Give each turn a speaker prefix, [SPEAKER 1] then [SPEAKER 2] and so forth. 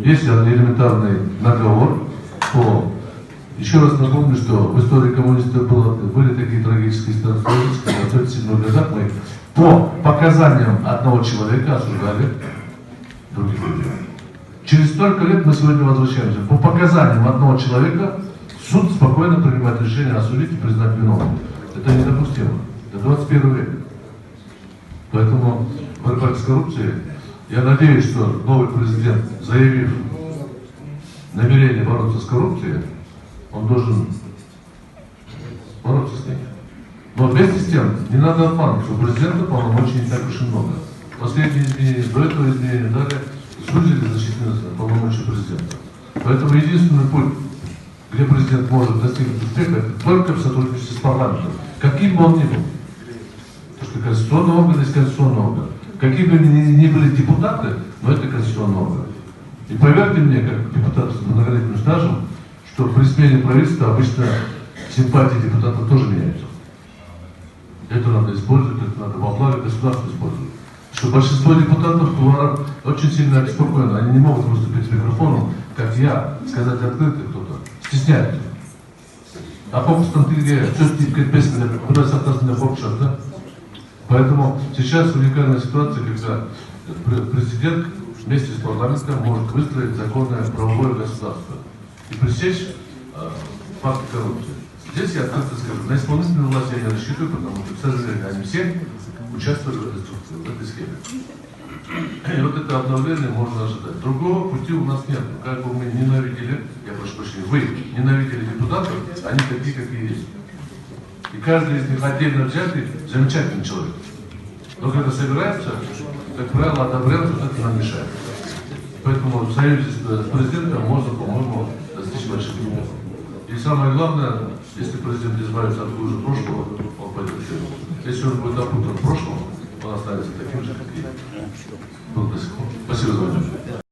[SPEAKER 1] Есть элементарный наговор по... Еще раз напомню, что в истории коммунистов были такие трагические ситуации, когда в 1937 годах мы по показаниям одного человека осуждали других людей. Через столько лет мы сегодня возвращаемся. По показаниям одного человека суд спокойно принимает решение осудить и признать виновным. Это недопустимо. Это 21 век. Поэтому борьба с коррупцией, я надеюсь, что новый президент, заявив намерение бороться с коррупцией, он должен бороться с ней. Но вместе с тем, не надо обманывать, что у президента полномочий не так уж и много. Последние изменения, до этого изменения далее сузили значительно полномочия президента. Поэтому единственный путь, где президент может достигнуть успеха, это только в сотрудничестве с парламентом. Каким бы он ни был. Потому что конституционный орган есть конституционный орган. Какие бы ни были депутаты, но это конституционный орган. И поверьте мне, как депутат с многолетним стажем, что при смене правительства обычно симпатии депутатов тоже меняются. Это надо использовать, это надо во благо государства использовать. Что большинство депутатов очень сильно обеспокоены. Они не могут выступить с микрофоном, как я, сказать открыто кто-то. Стесняются. А попустом ты где? Что ты песня, куда соответственно хочешь, да? Поэтому сейчас уникальная ситуация, когда президент вместе с парламентом может выстроить законное правовое государство и пресечь факты коррупции. Здесь я открыто скажу, на исполнительную власть я не рассчитываю, потому что, к сожалению, они все участвовали в этой схеме. И вот это обновление можно ожидать. Другого пути у нас нет. Как бы мы ненавидели, я прошу прощения, вы ненавидели депутатов, они такие, какие есть. И каждый из них отдельно взятый замечательный человек. Но когда собирается, как правило, одобряют, вот это нам мешает. Поэтому в союзе с президентом можно, по-моему, достичь больших успехов. И самое главное, если президент избавится от хуже прошлого, он пойдет в тюрьму. Если он будет опутан в прошлом, он останется таким же, как и был до сих пор. Спасибо за внимание.